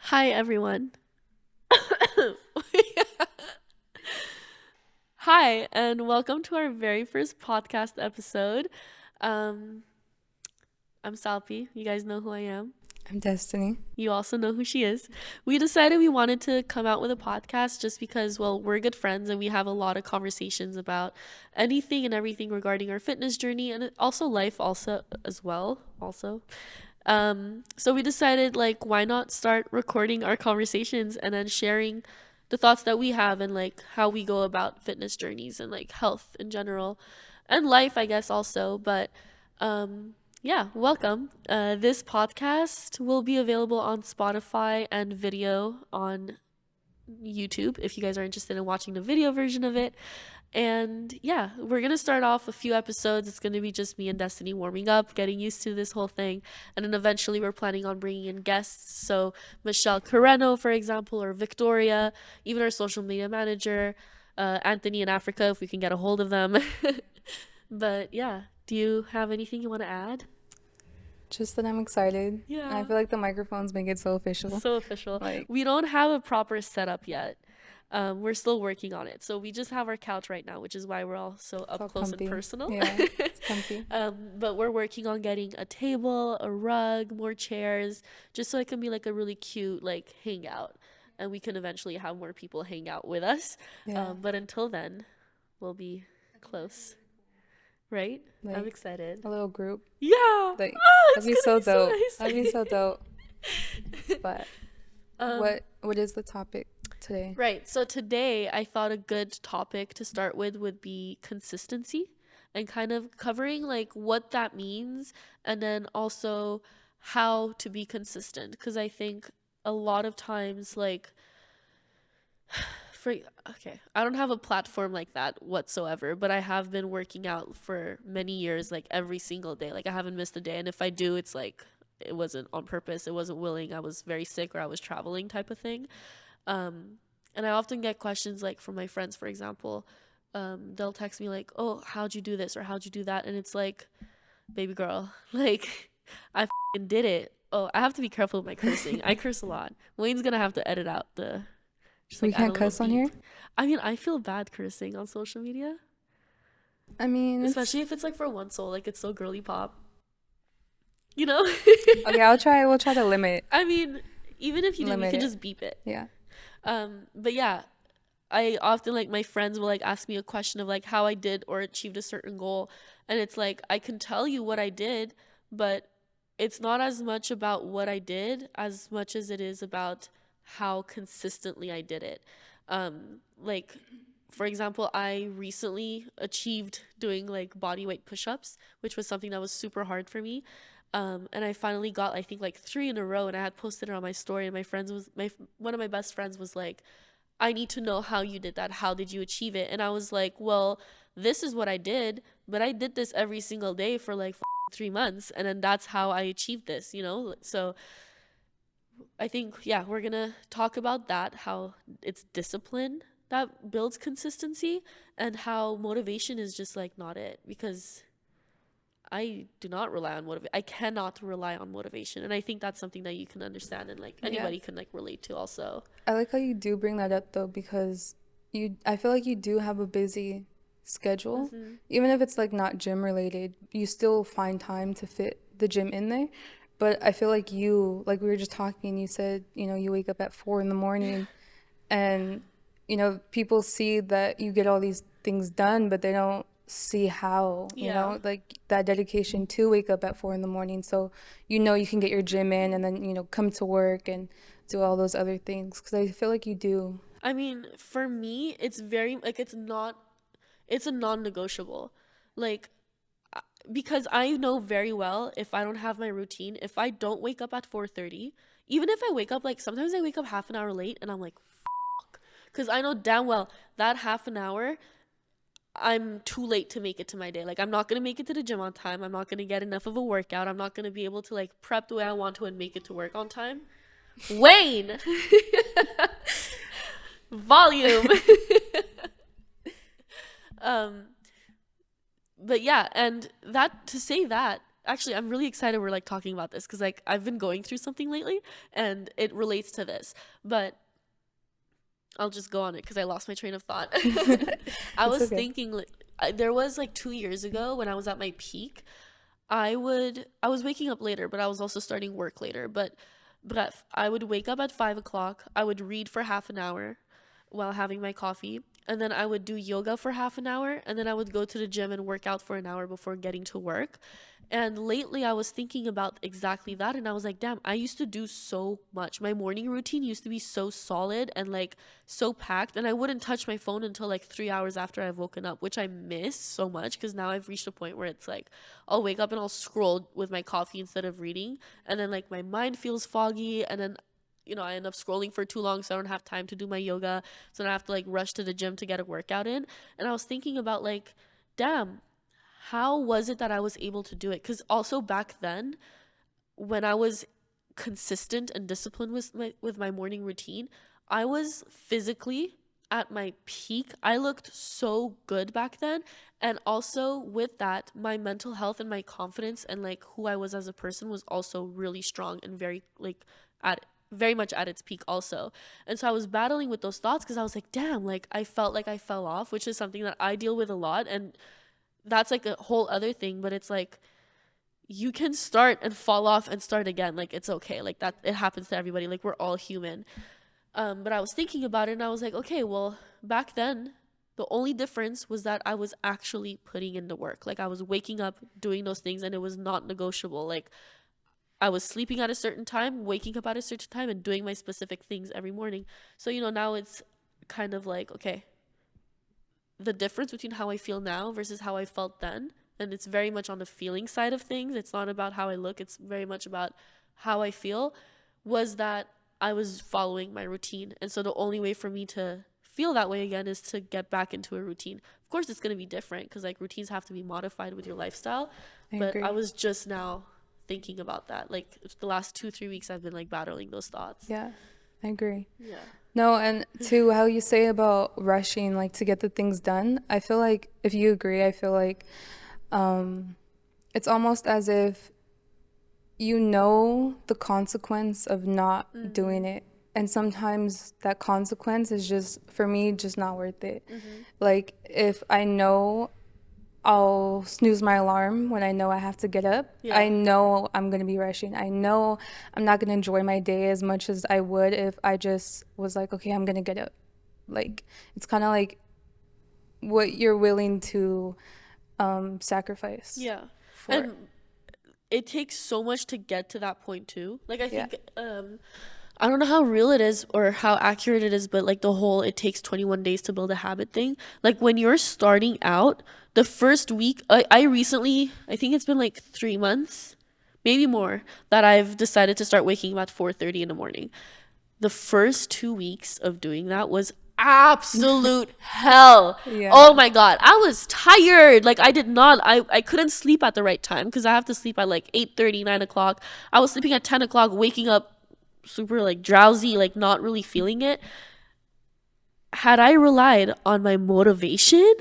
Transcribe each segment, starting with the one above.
Hi, everyone. Hi, and welcome to our very first podcast episode. Um, I'm Salpi. You guys know who I am. I'm Destiny. You also know who she is. We decided we wanted to come out with a podcast just because, well, we're good friends and we have a lot of conversations about anything and everything regarding our fitness journey and also life also as well. Also, so we decided like why not start recording our conversations and then sharing the thoughts that we have and like how we go about fitness journeys and like health in general and life I guess also. But yeah, welcome. This podcast will be available on Spotify and video on YouTube if you guys are interested in watching the video version of it. And yeah, we're going to start off a few episodes. It's going to be just me and Destiny warming up, getting used to this whole thing. And then eventually we're planning on bringing in guests. So Michelle Carreno, for example, or Victoria, even our social media manager, Anthony in Africa, if we can get a hold of them. But yeah, do you have anything you want to add? Just that I'm excited. I Yeah. feel like the microphones make it so official. So official. Like, We don't have a proper setup yet. We're still working on it. So we just have our couch right now, which is why we're all so it's up all close and comfy. personal. Yeah, it's comfy. But we're working on getting a table, a rug, more chairs, just so it can be like a really cute like hangout, and we can eventually have more people hang out with us. Yeah, But until then, we'll be close, right? I'm like excited. a little group. Yeah. Like, Oh, it's that'd be gonna so be so dope. nice. That'd be so dope. But Um, what is the topic today? Right. So today I thought a good topic to start with would be consistency and kind of covering like what that means and then also how to be consistent because I think a lot of times like for okay, I don't have a platform like that whatsoever, but I have been working out for many years like every single day. Like I haven't missed a day and if I do it's like it wasn't on purpose, it wasn't willing, I was very sick or I was traveling type of thing. Um, and I often get questions like from my friends, for example. They'll text me like, "Oh, how'd you do this?" or "How'd you do that?" And it's like, baby girl, like I did it. Oh, I have to be careful with my cursing. I curse a lot. Wayne's gonna have to edit out the just We like add a can't little cuss on here. beep. I mean, I feel bad cursing on social media, I mean, it's especially if it's like for one soul, like it's so girly pop, you know. okay. I'll try. We'll try to I mean, even if you do, we limit can it. just beep it. Yeah. But yeah, I often like my friends will like ask me a question of like how I did or achieved a certain goal. And it's like I can tell you what I did, but it's not as much about what I did as much as it is about how consistently I did it. Like for example, I recently achieved doing like body weight push-ups, which was something that was super hard for me. And I finally got I think like three in a row, and I had posted it on my story. And my friends was my one of my best friends was like, I need to know how you did that. How did you achieve it? And I was like, well, this is what I did, but I did this every single day for like 3 months. And then that's how I achieved this, you know? So I think, yeah, we're going to talk about that, how it's discipline that builds consistency and how motivation is just like not it because I do not rely on motivation. I cannot rely on motivation. And I think that's something that you can understand and like Yeah. anybody can like relate to also. I like how you do bring that up though, because I feel like you do have a busy schedule. Mm-hmm. Even if it's like not gym related, you still find time to fit the gym in there. But I feel like like we were just talking, you said, you wake up at 4 in the morning and, people see that you get all these things done, but they don't see how, Yeah. like that dedication to wake up at 4 in the morning. So, you can get your gym in and then, come to work and do all those other things. Cause I feel like you do. I mean, for me, it's very like it's a non-negotiable. Like because I know very well if I don't have my routine, if I don't wake up at 4:30, even if I wake up like sometimes I wake up half an hour late and I'm like fuck cuz I know damn well that half an hour I'm too late to make it to my day. Like I'm not going to make it to the gym on time. I'm not going to get enough of a workout. I'm not going to be able to like prep the way I want to and make it to work on time. Wayne. Volume. um but yeah, and that to say that actually, I'm really excited we're like talking about this because like I've been going through something lately and it relates to this. But I'll just go on it because I lost my train of thought. I It's was okay. thinking like there was like 2 years ago when I was at my peak. I was waking up later, but I was also starting work later. But bref, I would wake up at 5 o'clock. I would read for half an hour while having my coffee. And then I would do yoga for half an hour. And then I would go to the gym and work out for an hour before getting to work. And lately I was thinking about exactly that. And I was like, damn, I used to do so much. My morning routine used to be so solid and like so packed. And I wouldn't touch my phone until like 3 hours after I've woken up, which I miss so much because now I've reached a point where it's like I'll wake up and I'll scroll with my coffee instead of reading. And then like my mind feels foggy. And then I end up scrolling for too long, so I don't have time to do my yoga. So then I have to like rush to the gym to get a workout in. And I was thinking about like, damn, how was it that I was able to do it? Because also back then, when I was consistent and disciplined with my morning routine, I was physically at my peak. I looked so good back then. And also with that, my mental health and my confidence and like who I was as a person was also really strong and very like at very much at its peak also. And so I was battling with those thoughts because I was like, damn, like I felt like I fell off, which is something that I deal with a lot. And that's like a whole other thing, but it's like you can start and fall off and start again. Like it's okay. Like that it happens to everybody. Like we're all human. But I was thinking about it and I was like, okay, well, back then the only difference was that I was actually putting in the work. Like I was waking up, doing those things, and it was not negotiable. Like I was sleeping at a certain time, waking up at a certain time, and doing my specific things every morning. So, now it's kind of like, okay, the difference between how I feel now versus how I felt then. And it's very much on the feeling side of things. It's not about how I look, it's very much about how I feel. Was that I was following my routine. And so the only way for me to feel that way again is to get back into a routine. Of course, it's going to be different because like routines have to be modified with your lifestyle. I But I agree. was just now thinking about that. Like the last 2, 3 weeks, I've been like battling those thoughts. Yeah, I agree. Yeah. No, and to how you say about rushing, like to get the things done, I feel like if you agree, I feel like um, it's almost as if you know the consequence of not doing Mm-hmm. it. And sometimes that consequence is just, for me, just not worth it. Mm-hmm. Like, if I know I'll snooze my alarm when I know I have to get up, I Yeah. know I'm going to be rushing. I know I'm not going to enjoy my day as much as I would if I just was like, okay, I'm going to get up. Like, it's kind of like what you're willing to sacrifice Yeah. for. And it takes so much to get to that point too. Like I Yeah. think I don't know how real it is or how accurate it is, but like the whole it takes 21 days to build a habit thing. Like when you're starting out, the first week, I recently, I think it's been like 3 months, maybe more, that I've decided to start waking up at 4:30 in the morning. The first 2 weeks of doing that was absolute hell. Oh Yeah. my god, I was tired. Like I couldn't sleep at the right time because I have to sleep at like 8:30, 9 o'clock. I was sleeping at 10 o'clock, waking up super like drowsy, like not really feeling it. Had I relied on my motivation,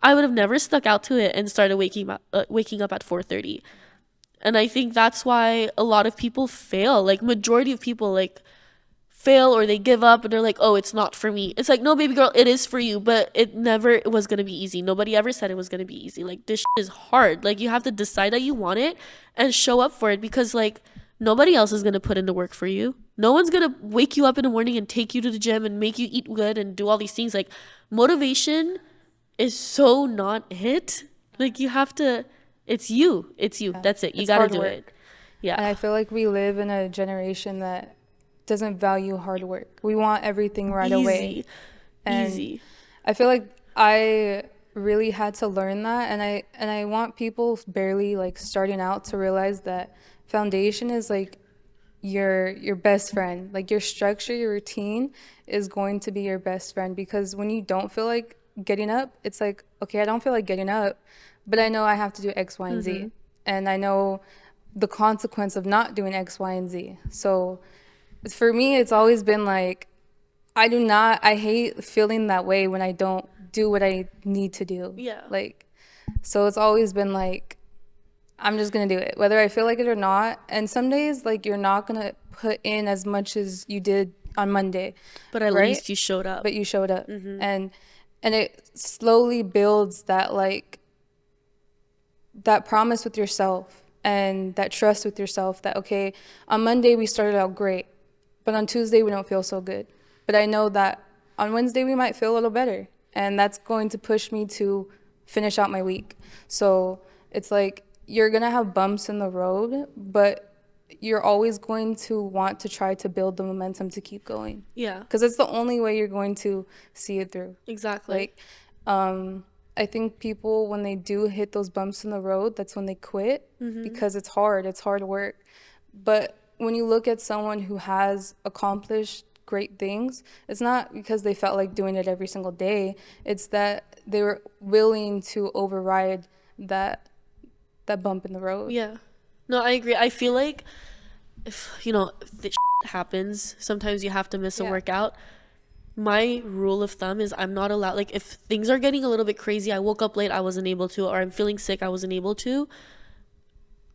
I would have never stuck out to it and started waking up at 4:30. And I think that's why a lot of people fail. Like majority of people like fail or they give up and they're like, oh, it's not for me. It's like, no, baby girl, it is for you, but it never was going to be easy. Nobody ever said it was going to be easy. Like, this is hard. Like, you have to decide that you want it and show up for it because, like, nobody else is going to put in the work for you. No one's going to wake you up in the morning and take you to the gym and make you eat good and do all these things. Like, motivation is so not it. Like, you have to, it's you. It's you. Yeah. That's it. You It's got to hard do it. work. Yeah. And I feel like we live in a generation that doesn't value hard work. We want everything right away. Easy. And Easy. I feel like I really had to learn that, and I want people barely like starting out to realize that foundation is like your best friend. Like your structure, your routine is going to be your best friend because when you don't feel like getting up, it's like, okay, I don't feel like getting up, but I know I have to do X, Y, and Mm-hmm. Z. And I know the consequence of not doing X, Y, and Z. So for me, it's always been like, I hate feeling that way when I don't do what I need to do. Yeah. Like, so it's always been like, I'm just gonna do it, whether I feel like it or not. And some days, like, you're not gonna put in as much as you did on Monday, But at right? least you showed up. But you showed up, and it slowly builds that, like, that promise with yourself and that trust with yourself that, okay, on Monday we started out great, but on Tuesday we don't feel so good. But I know that on Wednesday we might feel a little better, and that's going to push me to finish out my week. So it's like you're going to have bumps in the road, but you're always going to want to try to build the momentum to keep going. Yeah, Because it's the only way you're going to see it through. exactly. Like, I think people, when they do hit those bumps in the road, that's when they quit because it's hard work. But when you look at someone who has accomplished great things, it's not because they felt like doing it every single day. It's that they were willing to override that bump in the road. Yeah. No, I agree. I feel like if this happens, sometimes you have to miss a Yeah. workout. My rule of thumb is I'm not allowed, like, if things are getting a little bit crazy, I woke up late, I wasn't able to, or I'm feeling sick, I wasn't able to,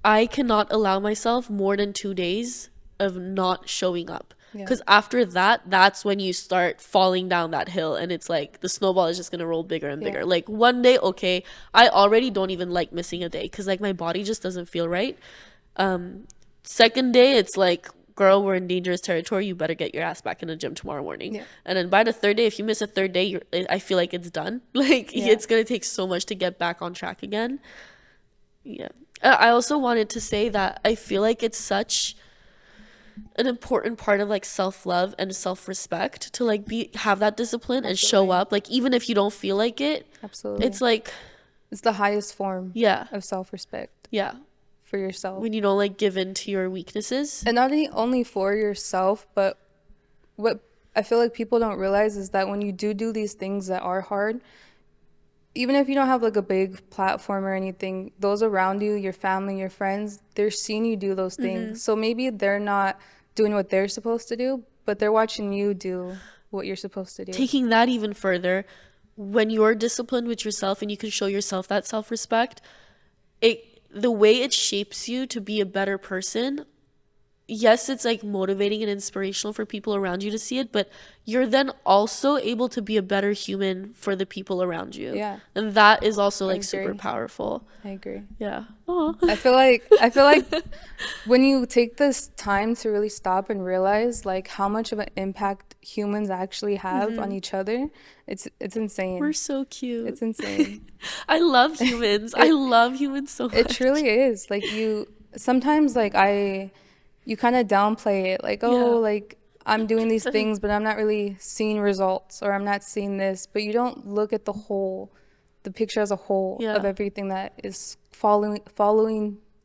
I cannot allow myself more than 2 days of not showing up. Yeah. Because after that, that's when you start falling down that hill, and it's like the snowball is just going to roll bigger and bigger. Yeah. Like, one day, okay, I already don't even like missing a day because, like, my body just doesn't feel right. Second day, it's like, girl, we're in dangerous territory. You better get your ass back in the gym tomorrow morning. Yeah. And then by the third day, if you miss a third day, I feel like it's done. Like, Yeah. it's going to take so much to get back on track again. Yeah. I also wanted to say that I feel like it's such an important part of, like, self-love and self-respect to, like, have that discipline and show Absolutely. up. Like, even if you don't feel like it, Absolutely. it's like, It's the highest form yeah, of self-respect yeah. for yourself. When you don't, like, give in to your weaknesses. And not only for yourself, but what I feel like people don't realize is that when you do these things that are hard, even if you don't have like a big platform or anything, those around you, your family, your friends, they're seeing you do those things. So maybe they're not doing what they're supposed to do, but they're watching you do what you're supposed to do. Taking that even further, when you're disciplined with yourself and you can show yourself that self-respect, the way it shapes you to be a better person, yes, it's like motivating and inspirational for people around you to see it, but you're then also able to be a better human for the people around you. Yeah. And that is also, I like, super agree. powerful. I agree. Yeah. Aw. I feel like when you take this time to really stop and realize like how much of an impact humans actually have on each other, it's insane. We're so cute. It's insane. I love humans. I love humans so much. It truly is. Like you sometimes like you kind of downplay it like, oh, Yeah. like I'm doing these things but I'm not really seeing results, or I'm not seeing this, but you don't look at the picture as a whole Yeah. of everything that is following,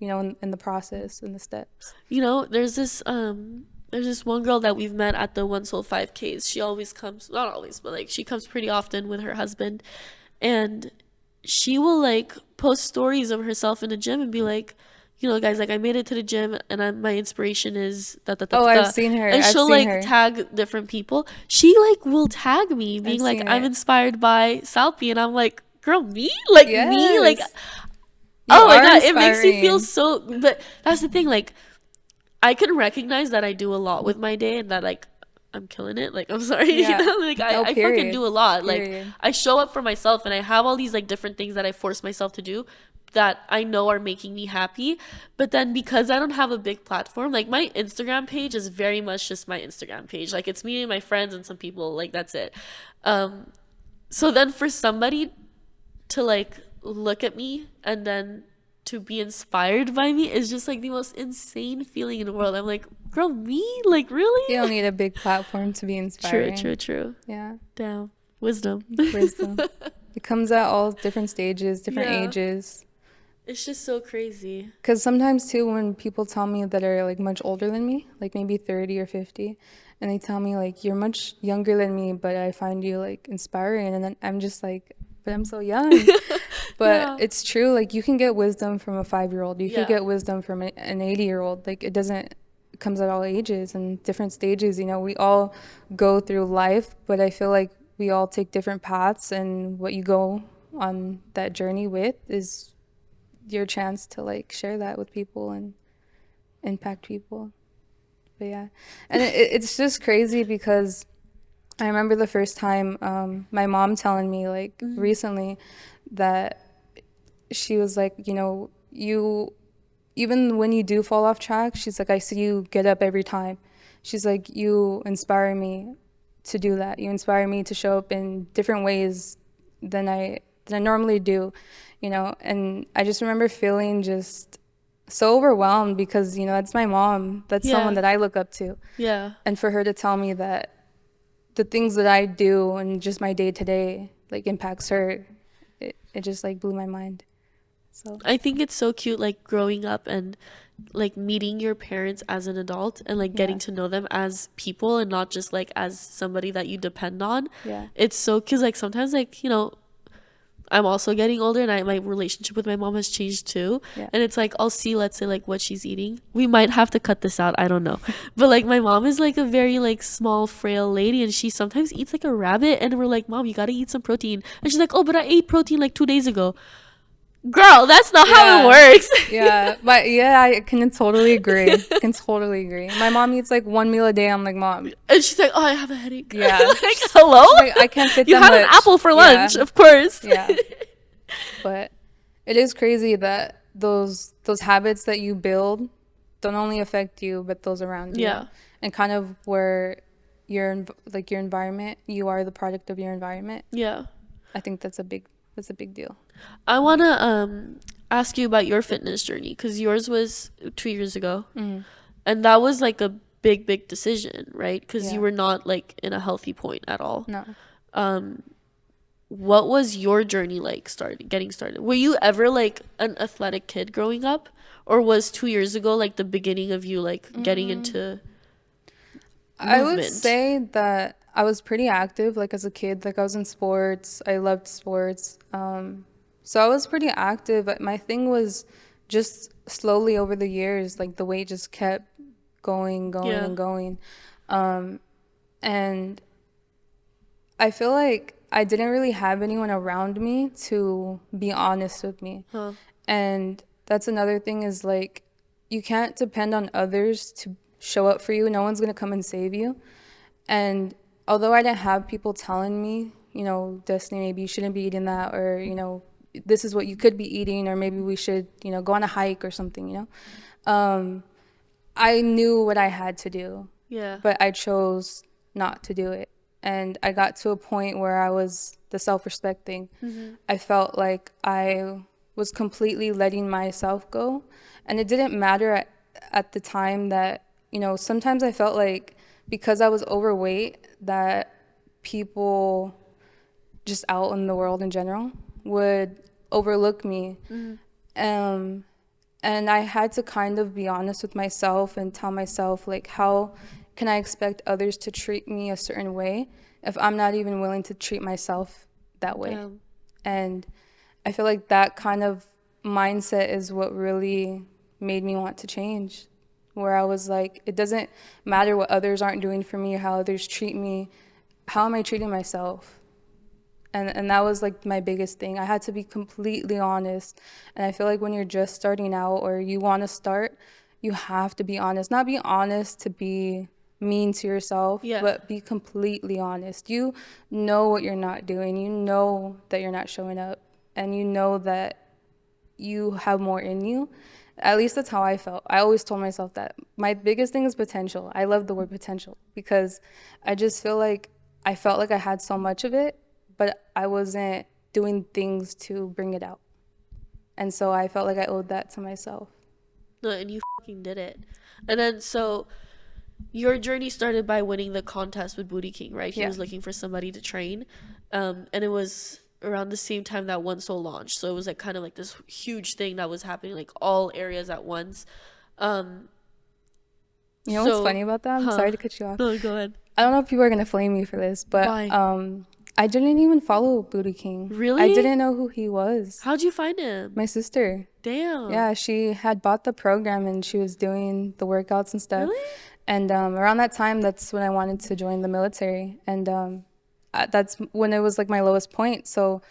in the process, in the steps. There's this one girl that we've met at the One Soul 5Ks. She always comes, not always, but, like, she comes pretty often with her husband, and she will, like, post stories of herself in the gym and be like, guys, like, I made it to the gym and my inspiration is that. Oh, I've seen her. And I've she'll, seen like, her. tag different people. She, like, will tag me being I've like, seen I'm it. inspired by Salpi, and I'm like, girl, me? Like, me? Like, Yes. oh my are God, it makes me feel inspiring. so, but that's the thing, like, I can recognize that I do a lot with my day and that, like, I'm killing it. Like, I'm sorry, Yeah. like, No, I fucking period. do a lot. Period. Like, I show up for myself and I have all these, like, different things that I force myself to do that I know are making me happy. But then because I don't have a big platform, like, my Instagram page is very much just my Instagram page. Like, it's me and my friends and some people, like, that's it. So then for somebody to, like, look at me and then to be inspired by me is just, like, the most insane feeling in the world. I'm like, girl, me? Like, really? You don't need a big platform to be inspiring. True. Yeah. Damn. Wisdom. Wisdom. It comes at all different stages, different Yeah. ages. It's just so crazy. Because sometimes too, when people tell me that are like much older than me, like maybe 30 or 50, and they tell me like, you're much younger than me, but I find you like inspiring. And then I'm just like, but I'm so young. But Yeah. it's true. Like you can get wisdom from a 5-year-old. You Yeah. can get wisdom from an 80-year-old. Like it comes at all ages and different stages. We all go through life, but I feel like we all take different paths, and what you go on that journey with is your chance to like share that with people and impact people. But yeah, and it's just crazy because I remember the first time my mom telling me like Mhm. recently that she was like, you know, you even when you do fall off track, she's like, I see you get up every time. She's like, you inspire me to do that. You inspire me to show up in different ways than I normally do, you know. And I just remember feeling just so overwhelmed because, you know, that's my mom. That's someone Yeah. that I look up to. Yeah. And for her to tell me that the things that I do and just my day to day like impacts her, it just like blew my mind. So I think it's so cute, like growing up and like meeting your parents as an adult and like yeah, getting to know them as people and not just like as somebody that you depend on. yeah, It's so, because like sometimes, like, you know, I'm also getting older and my relationship with my mom has changed too. yeah. And it's like I'll see, let's say, like what she's eating. We might have to cut this out, I don't know. But like my mom is like a very like small, frail lady and she sometimes eats like a rabbit and we're like, Mom, you gotta eat some protein. And she's like, Oh, but I ate protein like 2 days ago. Girl, that's not how it Yeah. works. Yeah. But yeah, I can totally agree. Can totally agree. My mom eats like one meal a day. I'm like, Mom, And she's like, Oh, I have a headache. yeah. Like, hello? She's like, I can't fit You that had an much. apple for Yeah. lunch, of course. Yeah. But it is crazy that those habits that you build don't only affect you, but those around you. Yeah. And kind of where like your environment, you are the product of your environment. Yeah. I think that's a big deal. I want to ask you about your fitness journey because yours was 2 years ago. Mm. And that was like a big decision, right? Because you Yeah. were not like in a healthy point at all. No. Um, what was your journey like getting started? Were you ever like an athletic kid growing up? Or was 2 years ago like the beginning of you like getting Mm. into I would movement? say that I was pretty active, like as a kid. Like I was in sports. I loved sports. So I was pretty active. But my thing was just slowly over the years, like the weight just kept going, Yeah. and going. Um, and I feel like I didn't really have anyone around me to be honest with me. Huh. And that's another thing is like you can't depend on others to show up for you. No one's gonna come and save you. And although I didn't have people telling me, you know, Destiny, maybe you shouldn't be eating that, or, you know, this is what you could be eating, or maybe we should, you know, go on a hike or something, you know, I knew what I had to do, Yeah. but I chose not to do it. And I got to a point where I was the self respect thing. Mm-hmm. I felt like I was completely letting myself go. And it didn't matter at the time that, you know, sometimes I felt like because I was overweight, that people just out in the world in general would overlook me. Mm-hmm. Um, and I had to kind of be honest with myself and tell myself, like, how can I expect others to treat me a certain way if I'm not even willing to treat myself that way? Damn. And I feel like that kind of mindset is what really made me want to change. Where I was like, it doesn't matter what others aren't doing for me or how others treat me. How am I treating myself? And that was like my biggest thing. I had to be completely honest. And I feel like when you're just starting out or you want to start, you have to be honest. Not be honest to be mean to yourself, Yeah. but be completely honest. You know what you're not doing. You know that you're not showing up. And you know that you have more in you. At least that's how I felt. I always told myself that. My biggest thing is potential. I love the word potential because I just feel like I felt like I had so much of it, but I wasn't doing things to bring it out. And so I felt like I owed that to myself. No, and you fucking did it. And then so your journey started by winning the contest with Booty King, right? He Yeah. was looking for somebody to train. And it was around the same time that One Soul launched. So it was like kind of like this huge thing that was happening, like all areas at once. Um, You know what's so, funny about that? I'm huh? sorry to cut you off. No, go ahead. I don't know if people are gonna flame me for this, but Why? I didn't even follow Booty King. I Really? didn't know who he was. How'd you find him? My sister. Damn. Yeah, she had bought the program and she was doing the workouts and stuff. Really? And around that time, that's when I wanted to join the military. And that's when it was like my lowest point. So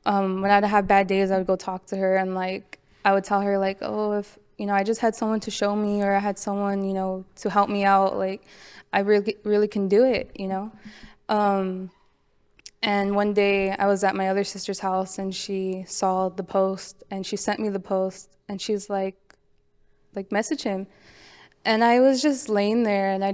when I'd have bad days, I would go talk to her and like I would tell her like, oh, if I just had someone to show me, or I had someone to help me out, like I really really can do it. Um, and one day I was at my other sister's house, and she saw the post, and she sent me the post, and she's like message him. And I was just laying there, and I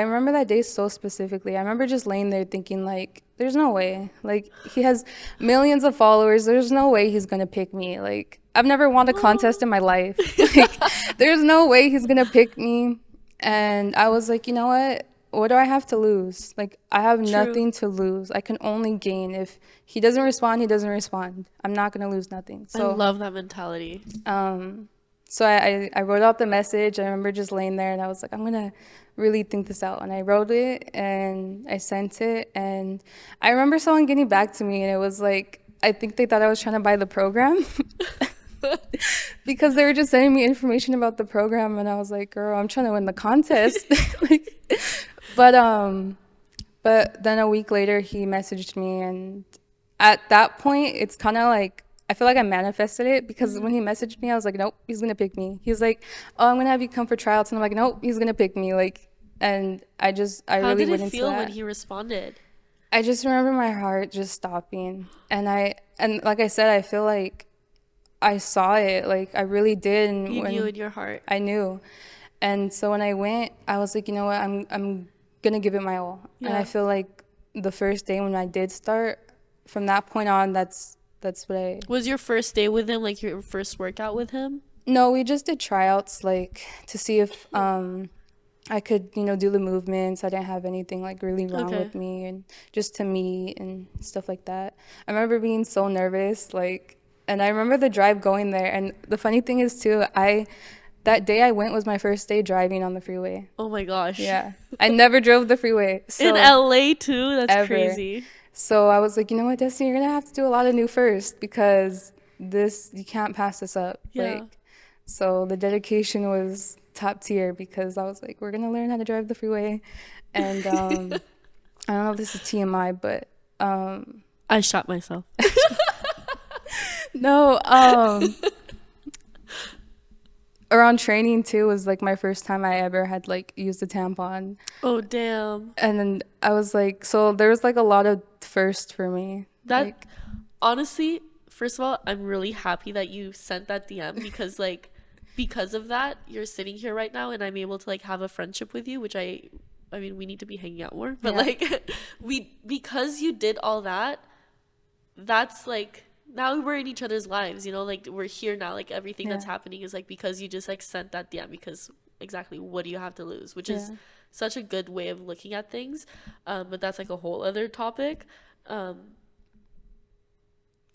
remember that day so specifically. I remember just laying there thinking, like, there's no way. Like, he has millions of followers. There's no way he's gonna pick me. Like, I've never won a contest in my life. Like, there's no way he's gonna pick me. And I was like, you know what? What do I have to lose? Like, I have True. nothing to lose. I can only gain. If he doesn't respond, he doesn't respond. I'm not gonna lose nothing. I So, love that mentality. um, so I wrote out the message. I remember just laying there, and I was like, I'm gonna really think this out. And I wrote it, and I sent it, and I remember someone getting back to me, and it was like, I think they thought I was trying to buy the program because they were just sending me information about the program, and I was like, girl, I'm trying to win the contest. Like, but but then a week later, he messaged me, and at that point, it's kind of like I feel like I manifested it, because when he messaged me, I was like, nope, he's gonna pick me. He was like, oh, I'm gonna have you come for tryouts, and I'm like, nope, he's gonna pick me. Like, and I How really did it went into feel when that. he responded? I just remember my heart just stopping, and like I said, I feel like I saw it, like I really did, and You knew when in your heart. I knew. And so when I went, I was like, you know what, I'm gonna give it my all. And I Yeah. feel like the first day when I did start, from that point on, that's what I. Was your first day with him like your first workout with him? No, we just did tryouts, like to see if I could, do the movements. I didn't have anything like really wrong Okay. with me, and just to meet and stuff like that. I remember being so nervous, like, and I remember the drive going there. And the funny thing is too, that day I went was my first day driving on the freeway. Oh my gosh. Yeah. I never drove the freeway, In so LA too? That's ever. crazy. So I was like, you know what, Destiny, you're gonna have to do a lot of new first, because you can't pass this up. Yeah. Like, so the dedication was top tier, because I was like, we're gonna learn how to drive the freeway. And I don't know if this is TMI, but I shot myself. no, around training too was like my first time I ever had like used a tampon. Oh damn. And then I was like, so there was like a lot of first for me. That Like, honestly, first of all, I'm really happy that you sent that DM because because of that, you're sitting here right now and I'm able to like have a friendship with you, which I mean, we need to be hanging out more, but yeah, like because you did all that, that's like now we're in each other's lives, like we're here now, like everything that's yeah, happening is like because you just like sent that DM because exactly what do you have to lose, which yeah, is such a good way of looking at things. But that's like a whole other topic. Um,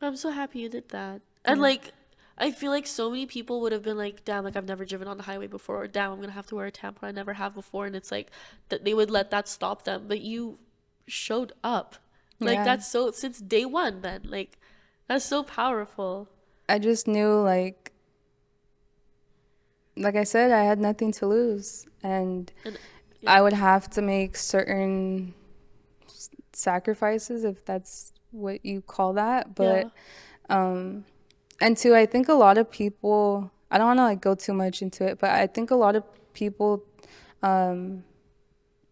I'm so happy you did that. And yeah, like I feel like so many people would have been like, damn, like I've never driven on the highway before, or damn, I'm gonna have to wear a tampon I never have before, and it's like that they would let that stop them. But you showed up. Like yeah. that's so since day one then. Like that's so powerful. I just knew like I said, I had nothing to lose, and And I yeah. would have to make certain sacrifices, if that's what you call that. Yeah. But and two, I think a lot of people, I don't want to like go too much into it, but I think a lot of people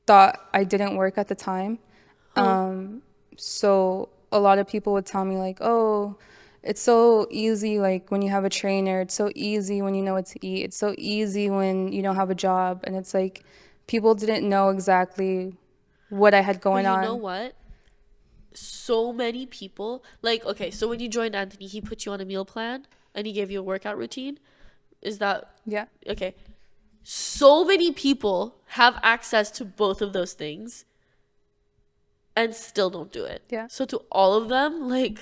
thought I didn't work at the time. Huh. So a lot of people would tell me like, "Oh, it's so easy like when you have a trainer. It's so easy when you know what to eat. It's so easy when you don't have a job." And it's like people didn't know exactly what I had But going you know on. what? So many people like okay, so when you joined Anthony, he put you on a meal plan and he gave you a workout routine. Is that Yeah. okay? So many people have access to both of those things and still don't do it. Yeah. So to all of them, like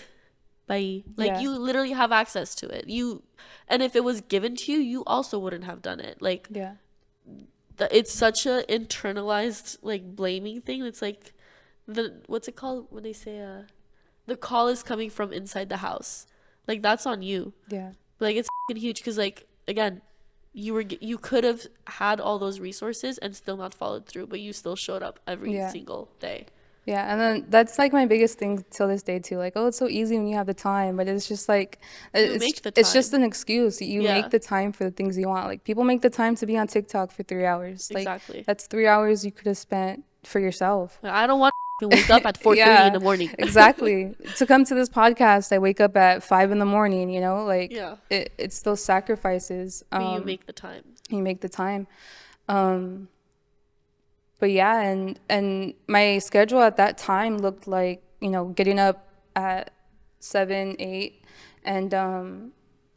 bye. Like Yeah. you literally have access to it. And if it was given to you, you also wouldn't have done it. Like Yeah. it's such a internalized like blaming thing. It's like the what's it called when they say the call is coming from inside the house. Like that's on you. Yeah. Like it's huge because like again, you could have had all those resources and still not followed through, but you still showed up every Yeah. single day. Yeah, and then that's like my biggest thing till this day too. Like, oh, it's so easy when you have the time, but it's just like You it's make the it's just time. an excuse. You make Yeah, the time for the things you want. Like people make the time to be on TikTok for 3 hours. Like exactly. that's 3 hours you could have spent for yourself. I don't want to wake up at 4:30 in Yeah, the morning. exactly. To come to this podcast, I wake up at 5 in the morning, like Yeah, it's those sacrifices. but you make the time. You make the time. Um, but yeah, and my schedule at that time looked like, getting up at 7, 8, and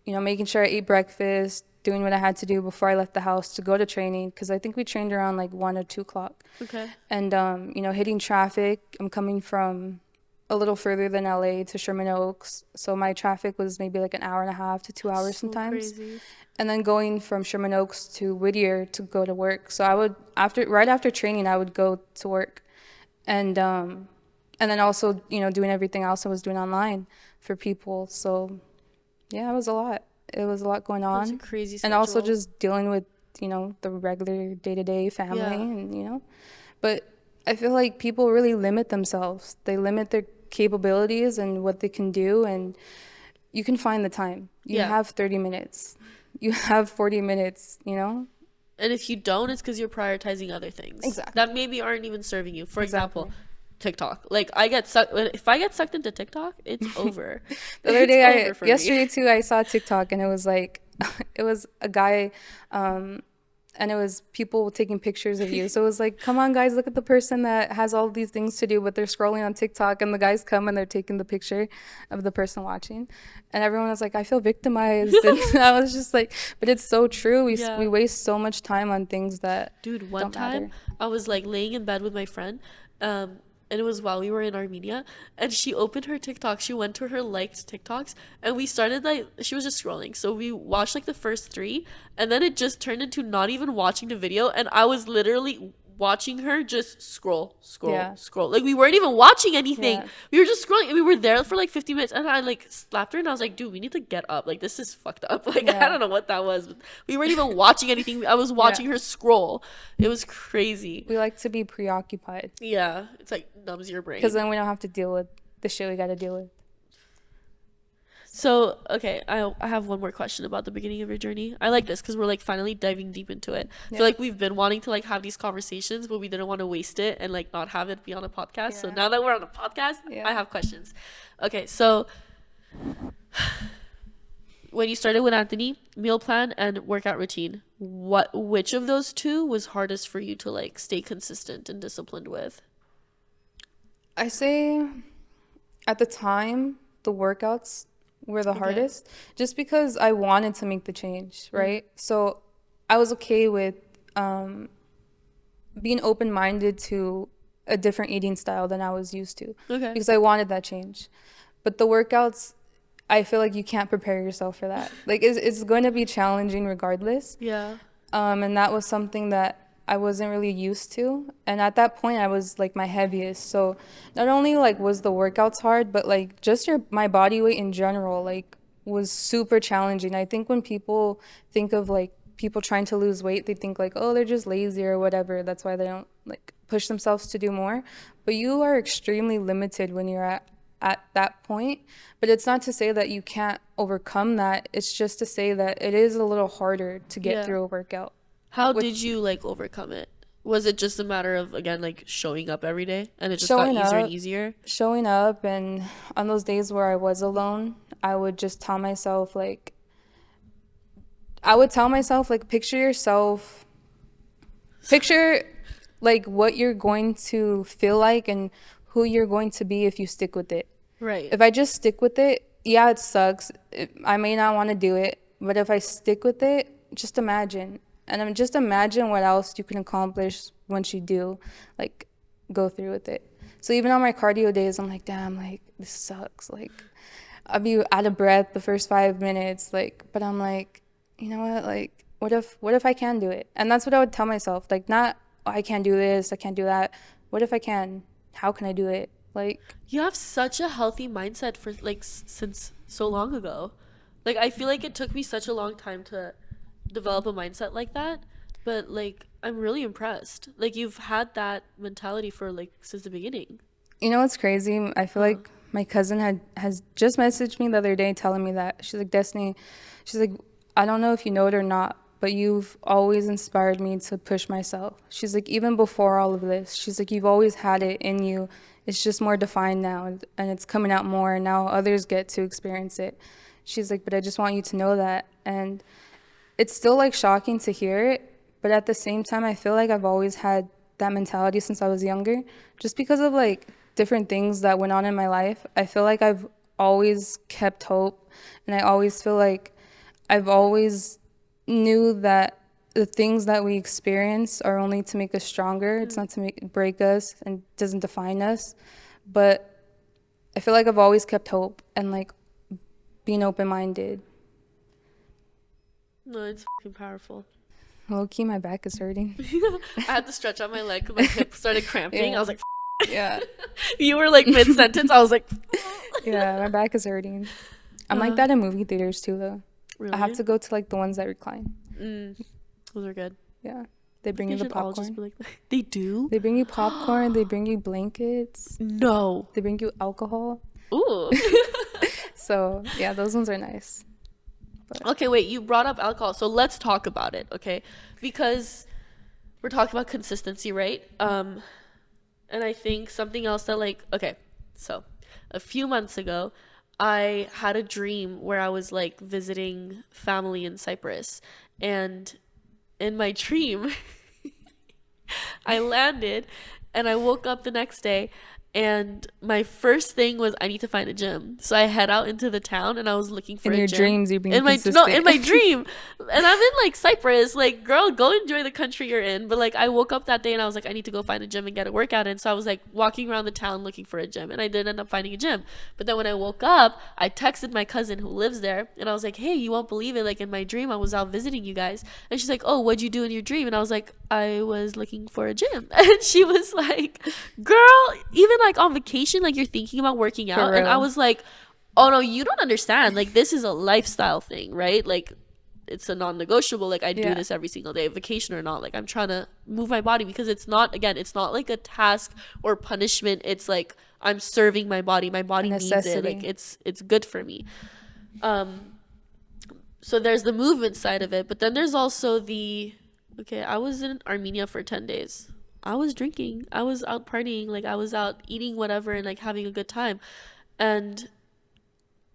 making sure I ate breakfast, doing what I had to do before I left the house to go to training, because I think we trained around like 1 or 2 o'clock. Okay. And hitting traffic. I'm coming from a little further than LA to Sherman Oaks, so my traffic was maybe like an hour and a half to 2 hours So sometimes. crazy. And then going from Sherman Oaks to Whittier to go to work. So I would, right after training, I would go to work, and then also doing everything else I was doing online for people. So yeah, it was a lot. It was a lot going That's a on, crazy and also schedule. just dealing with the regular day to day family, Yeah. and but I feel like people really limit themselves. They limit their capabilities and what they can do, and you can find the time. You Yeah. have 30 minutes. You have 40 minutes. And if you don't, it's because you're prioritizing other things that Exactly. maybe aren't even serving you. For example, Exactly. TikTok. Like I get sucked. If I get sucked into TikTok, it's over. The other It's day, over for me. yesterday too, I saw TikTok, and it was like, it was a guy, um, and it was people taking pictures of you. So it was like, come on, guys, look at the person that has all these things to do, but they're scrolling on TikTok, and the guys come and they're taking the picture of the person watching, and everyone was like, I feel victimized, and I was just like, but it's so true. We Yeah. waste so much time on things that Dude, one don't time matter. I was like laying in bed with my friend, and it was while we were in Armenia, and she opened her TikTok. She went to her liked TikToks, and we started like she was just scrolling. So we watched like the first three, and then it just turned into not even watching the video, and I was literally watching her just scroll, scroll, Yeah, scroll. Like we weren't even watching anything. yeah, We were just scrolling, and we were there for like 50 minutes, and I like slapped her, and I was like, dude, we need to get up. Like this is fucked up. Like I yeah, don't know what that was. But we weren't even watching anything. I was yeah. watching her scroll. It was crazy. We like to be preoccupied Yeah, it's like numbs your because brain. then we don't have to deal with the shit we got to deal with. So, okay, I have one more question about the beginning of your journey. I like this because we're like finally diving deep into it. I feel Yeah. like we've been wanting to like have these conversations, but we didn't want to waste it and like not have it be on a podcast. So Yeah. now that we're on a podcast, I Yeah. have questions. Okay, so when you started with Anthony, meal plan and workout routine, which of those two was hardest for you to like stay consistent and disciplined with? I say at the time, the workouts were the Okay. hardest just because I wanted to make the change, Mm, right? So I was okay with um, being open minded to a different eating style than I was used to okay. because I wanted that change. But the workouts, I feel like you can't prepare yourself for that. Like, it's going to be challenging regardless. Yeah. And that was something that I wasn't really used to. And at that point, I was like my heaviest. So not only like was the workouts hard, but like just my body weight in general like was super challenging. I think when people think of like people trying to lose weight, they think like, oh, they're just lazy or whatever. That's why they don't like push themselves to do more. But you are extremely limited when you're at that point. But it's not to say that you can't overcome that. It's just to say that it is a little harder to get Yeah. through a workout. How With did you like overcome it? Was it just a matter of again like showing up every day and it just got showing easier and up, easier? showing up, and on those days where I was alone, I would just tell myself like, picture yourself, picture like what you're going to feel like and who you're going to be if you stick with it. Right. If I just stick with it, yeah, it sucks. I may not want to do it, but if I stick with it, just imagine. And then just imagine what else you can accomplish once you do, like, go through with it. So even on my cardio days, I'm like, damn, like, this sucks. Like, I'll be out of breath the first 5 minutes, like, but I'm like, you know what? Like, what if I can do it? And that's what I would tell myself. Like, not, oh, I can't do this, I can't do that. What if I can? How can I do it? Like, You have such a healthy mindset for like since so long ago. Like I feel like it took me such a long time to develop a mindset like that, but like I'm really impressed. Like you've had that mentality for like since the beginning. You know what's crazy? I feel Uh-huh. like my cousin has just messaged me the other day telling me that she's like, Destiny, she's like, I don't know if you know it or not, but you've always inspired me to push myself. She's like, even before all of this, she's like, you've always had it in you. It's just more defined now, and it's coming out more, and now others get to experience it. She's like, but I just want you to know that. And it's still like shocking to hear it, but at the same time, I feel like I've always had that mentality since I was younger, just because of like different things that went on in my life. I feel like I've always kept hope, and I always feel like I've always knew that the things that we experience are only to make us stronger. It's Mm. not to make break us and doesn't define us. But I feel like I've always kept hope and like being open minded. No, it's fucking powerful. Low key, my back is hurting. I had to stretch out my leg because my hip started cramping. I Yeah. was like, Yeah. you were like mid sentence. I was like, Yeah, my back is hurting. I'm like uh, that in movie theaters too, though. I have really? to go to like the ones that recline. Mm, those are good. Yeah. They I think bring you they the should all just popcorn. be like, they do? They bring you popcorn. They bring you blankets. No. They bring you alcohol. Ooh. So, yeah, those ones are nice. But Okay, wait, you brought up alcohol. So let's talk about it, okay? Because we're talking about consistency, right? And I think something else that like, okay, so a few months ago, I had a dream where I was like visiting family in Cyprus. And in my dream, I landed and I woke up the next day and my first thing was I need to find a gym. So I head out into the town and I was looking for in a your gym. dreams, you're being In my no, in consistent. my dream. And I'm in like Cyprus. Like, girl, go enjoy the country you're in. But like I woke up that day and I was like, I need to go find a gym and get a workout in. So I was like walking around the town looking for a gym and I did end up finding a gym. But then when I woke up, I texted my cousin who lives there and I was like, hey, you won't believe it. Like in my dream, I was out visiting you guys. And she's like, oh, what'd you do in your dream? And I was like, I was looking for a gym. And she was like, girl, even like on vacation, like you're thinking about working For out. And I real. was like, oh no, you don't understand. Like this is a lifestyle thing, right? Like it's a non-negotiable. Like I do Yeah. this every single day, vacation or not. Like I'm trying to move my body because it's not, again, it's not like a task or punishment. It's like I'm serving my body. My A body needs it. Like necessity. it's good for me. Um, so there's the movement side of it, but then there's also the, okay, I was in Armenia for 10 days. I was drinking. I was out partying. Like I was out eating whatever and like having a good time. And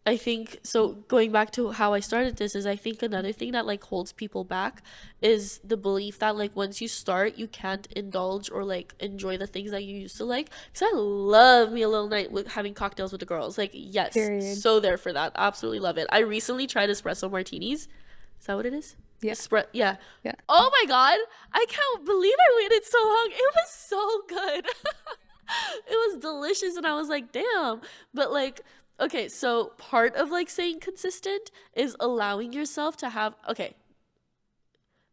I think so going back to how I started this is I think another thing that like holds people back is the belief that like once you start you can't indulge or like enjoy the things that you used to like, cuz I love me a little night with having cocktails with the girls. Like yes, Period. so there for that. Absolutely love it. I recently tried espresso martinis. Is that what it is? Yeah. Yeah. Yeah. Oh my god. I can't believe I waited so long. It was so good. It was delicious and I was like, "Damn." But like okay, so part of like saying consistent is allowing yourself to have okay,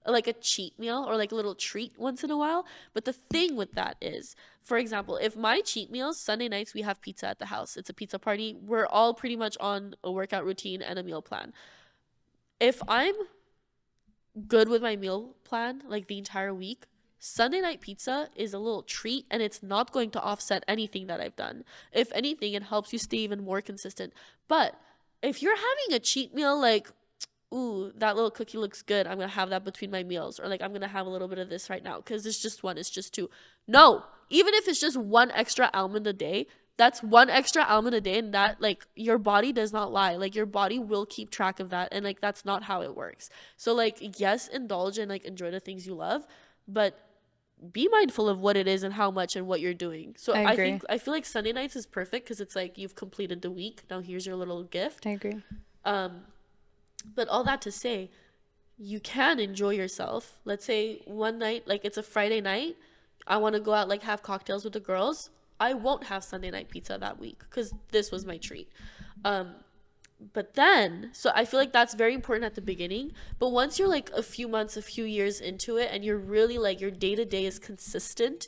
like a cheat meal or like a little treat once in a while. But the thing with that is, for example, if my cheat meals, Sunday nights we have pizza at the house. It's a pizza party. We're all pretty much on a workout routine and a meal plan. If I'm good with my meal plan like the entire week, Sunday night pizza is a little treat and it's not going to offset anything that I've done. If anything, it helps you stay even more consistent. But if you're having a cheat meal, like, ooh, that little cookie looks good, I'm gonna have that between my meals, or like, I'm gonna have a little bit of this right now because it's just one, it's just two. No, even if it's just one extra almond a day, that's one extra almond a day, and that, like, your body does not lie. Like, your body will keep track of that, and like, that's not how it works. So, like, yes, indulge and like enjoy the things you love, but be mindful of what it is and how much and what you're doing. So I agree. I feel like Sunday nights is perfect because it's like you've completed the week. Now here's your little gift. I agree. Um, but all that to say, you can enjoy yourself. Let's say one night, like it's a Friday night, I want to go out, like have cocktails with the girls. I won't have Sunday night pizza that week because this was my treat. Um, but then, so I feel like that's very important at the beginning. But once you're like a few months, a few years into it, and you're really like your day to day is consistent,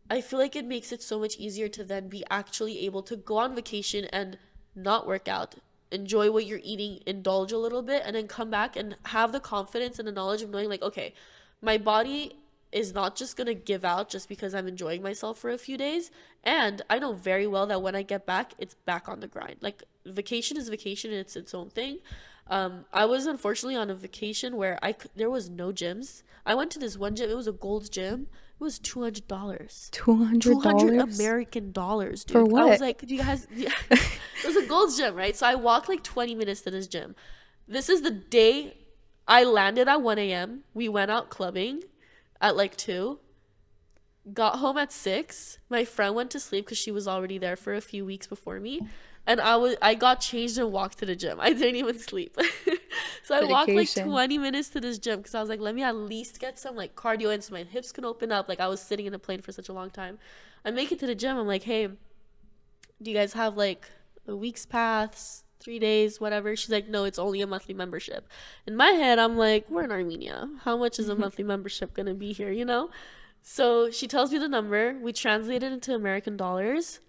I feel like it makes it so much easier to then be actually able to go on vacation and not work out, enjoy what you're eating, indulge a little bit, and then come back and have the confidence and the knowledge of knowing, like, okay, my body is not just gonna give out just because I'm enjoying myself for a few days. And I know very well that when I get back, it's back on the grind. Like vacation is vacation and it's its own thing. I was unfortunately on a vacation where there was no gyms. I went to this one gym. It was a Gold's gym. It was $200. $200 $200 American dollars, for dude. I was what? like, do you guys? Yeah. It was a Gold's gym, right? So I walked like 20 minutes to this gym. This is the day I landed at 1 a.m. We went out clubbing at like 2. Got home at 6. My friend went to sleep because she was already there for a few weeks before me. And I got changed and walked to the gym. I didn't even sleep. So I walked like Dedication. 20 minutes to this gym because I was like, let me at least get some like cardio in so my hips can open up. Like I was sitting in a plane for such a long time. I make it to the gym. I'm like, hey, do you guys have like a week's pass, 3 days, whatever? She's like, no, it's only a monthly membership. In my head, I'm like, we're in Armenia. How much is a monthly membership gonna be here, you know? So she tells me the number. We translate it into American dollars.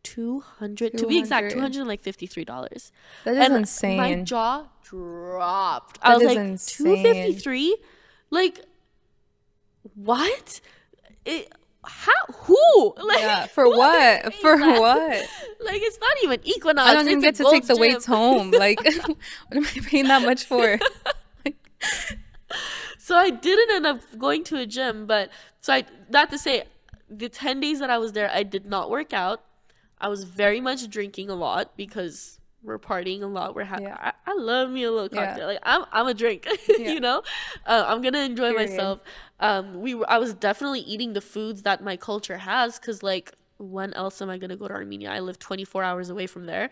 200 to be exact, 200. $253. That is And my insane. jaw dropped. I That was is like, insane. 253? Like, what? It how who? Like Yeah, for who is what? paying For that? what? Like it's not even Equinox. I don't even It's get a to take Gold's the gym. weights home. Like, what am I paying that much for? So I didn't end up going to a gym, but so I that to say, the 10 days that I was there, I did not work out. I was very much drinking a lot because we're partying a lot. Yeah. I love me a little Yeah. cocktail. Like I'm a drink, Yeah. you know. I'm gonna enjoy Period. myself. I was definitely eating the foods that my culture has because like when else am I gonna go to Armenia? I live 24 hours away from there,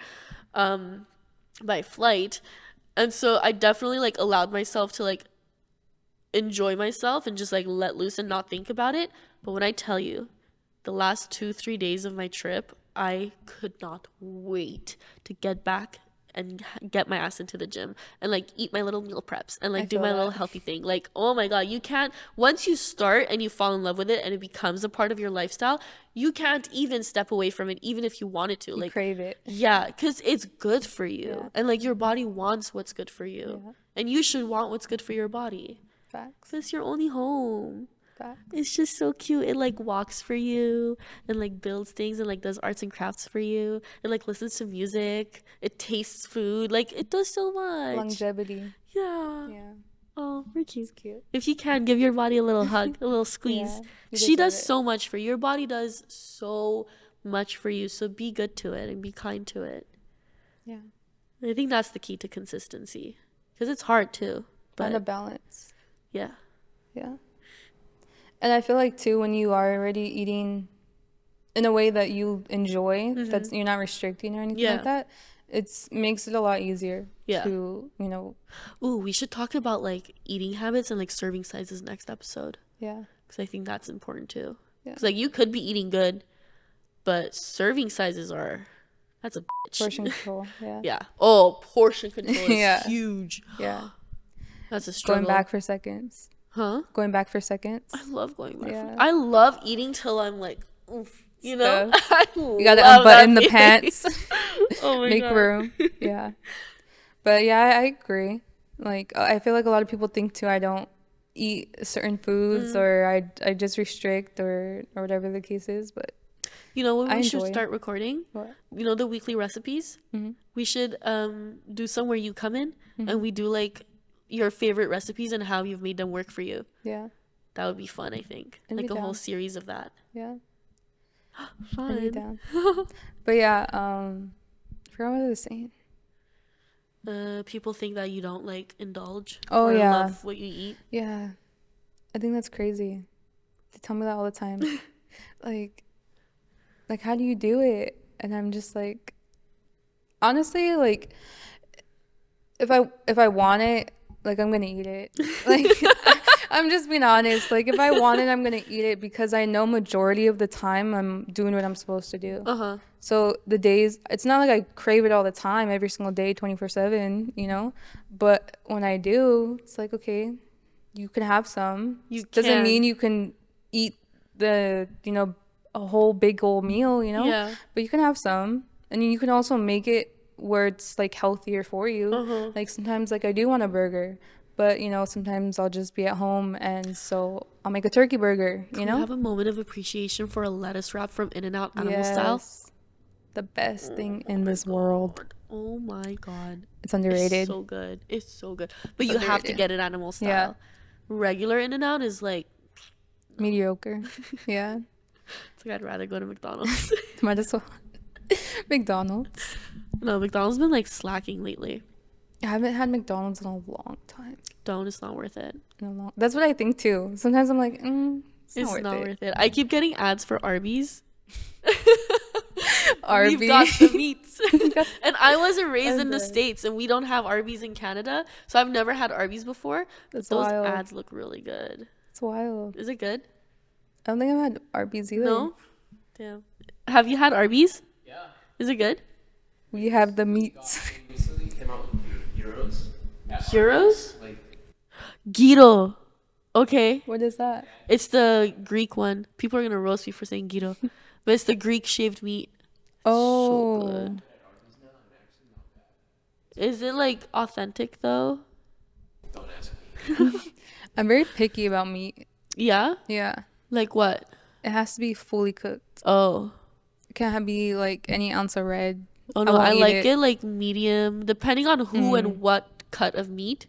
by flight, and so I definitely like allowed myself to like enjoy myself and just like let loose and not think about it. But when I tell you, the last 2-3 days of my trip, I could not wait to get back and get my ass into the gym and like eat my little meal preps and I like do feel my little that. healthy thing. Like, oh my God, you can't, once you start and you fall in love with it and it becomes a part of your lifestyle, you can't even step away from it, even if you wanted to. You Like, crave it. yeah, because it's good for you. Yeah. And like your body wants what's good for you. Yeah. And you should want what's good for your body. Facts. It's your only home. Facts. It's just so cute. It like walks for you and like builds things and like does arts and crafts for you. It like listens to music. It tastes food. Like it does so much. Longevity. Yeah. Yeah. Oh, we're cute. It's cute. If you can, give your body a little hug, a little squeeze. Yeah. You She deserve does it. so much for you. Your body does so much for you. So be good to it and be kind to it. Yeah. I think that's the key to consistency. Because it's hard too. Find a But balance. yeah. Yeah. And I feel like too, when you are already eating in a way that you enjoy, that's you're not restricting or anything Yeah. like that, it's makes it a lot easier Yeah. to, you know, Ooh, we should talk about like eating habits and like serving sizes next episode. yeah. Because I think that's important too. Yeah. Because like you could be eating good, but serving sizes that's a bitch. Portion control. Yeah. Yeah. Oh, portion control is Yeah. huge. Yeah. That's a struggle. Going back for seconds. Huh? Going back for seconds. I love going back. Yeah. I love eating till I'm like, oof, you know? Stuff. I You gotta love that unbutton the feeling. pants, Oh my make God. room. Yeah. But yeah, I agree. Like, I feel like a lot of people think too, I don't eat certain foods or I just restrict or whatever the case is. But You know what I we should enjoy. start recording? What? You know the weekly recipes? We should do some where you come in and we do like your favorite recipes and how you've made them work for you. Yeah. That would be fun, I think. I'd Like be a whole down. series of that. Yeah. Fun. I'd be down. But yeah, I forgot what I was saying. People think that you don't like indulge Oh, or yeah. love what you eat. Yeah. I think that's crazy. They tell me that all the time. like how do you do it? And I'm just like, honestly, like if I want it, like I'm gonna eat it. Like I'm just being honest. Like if I want it, I'm gonna eat it because I know majority of the time I'm doing what I'm supposed to do. Uh-huh. So the days, it's not like I crave it all the time, every single day, 24/7, you know? But when I do, it's like, okay, you can have some. You Doesn't can. mean you can eat a whole big old meal, you know? Yeah. But you can have some. And you can also make it where it's like healthier for you. Uh-huh. Like sometimes like I do want a burger, But, sometimes I'll just be at home, and so I'll make a turkey burger, Can we have a moment of appreciation for a lettuce wrap from In-N-Out Animal Style? Yes. The best thing Oh in my this world. god. Oh my god. It's It's underrated. so good. It's so good. But It's you have to underrated. get it animal Yeah. style. Regular In-N-Out is like, no. Mediocre. Yeah. It's like I'd rather go to McDonald's. Might as well. McDonald's. No, McDonald's been like slacking lately. I haven't had McDonald's in a long time. Don't, it's not worth it. That's what I think too. Sometimes I'm like, It's not worth it. I keep getting ads for Arby's. Arby's. We've got the meats. And I wasn't raised in the States, and we don't have Arby's in Canada, so I've never had Arby's before. That's Those wild. ads look really good. It's wild. Is it good? I don't think I've had Arby's either. No? Damn. Have you had Arby's? Yeah. Is it good? We have the meats. Recently came out with gyros. Gyros? Like, Gyro. Okay. What is that? It's the Greek one. People are going to roast me for saying gyro. But it's the Greek shaved meat. Oh. So good. Is it like authentic though? don't ask me. I'm very picky about meat. Yeah? Yeah. Like what? It has to be fully cooked. Oh. It can't be like any ounce of red. Oh no, won't I eat like it. it like medium, depending on who and what cut of meat.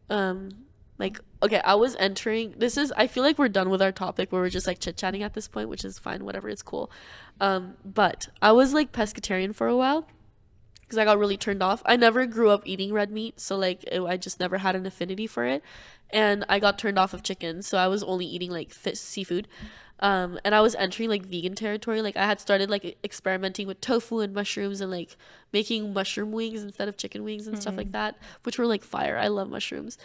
Like okay, I was entering. I feel like we're done with our topic where we're just like chit chatting at this point, which is fine, whatever, it's cool. But I was like pescatarian for a while because I got really turned off. I never grew up eating red meat, so like I just never had an affinity for it, and I got turned off of chicken, so I was only eating like seafood. And I was entering like vegan territory. Like I had started like experimenting with tofu and mushrooms and like making mushroom wings instead of chicken wings and stuff like that, which were like fire. I love mushrooms.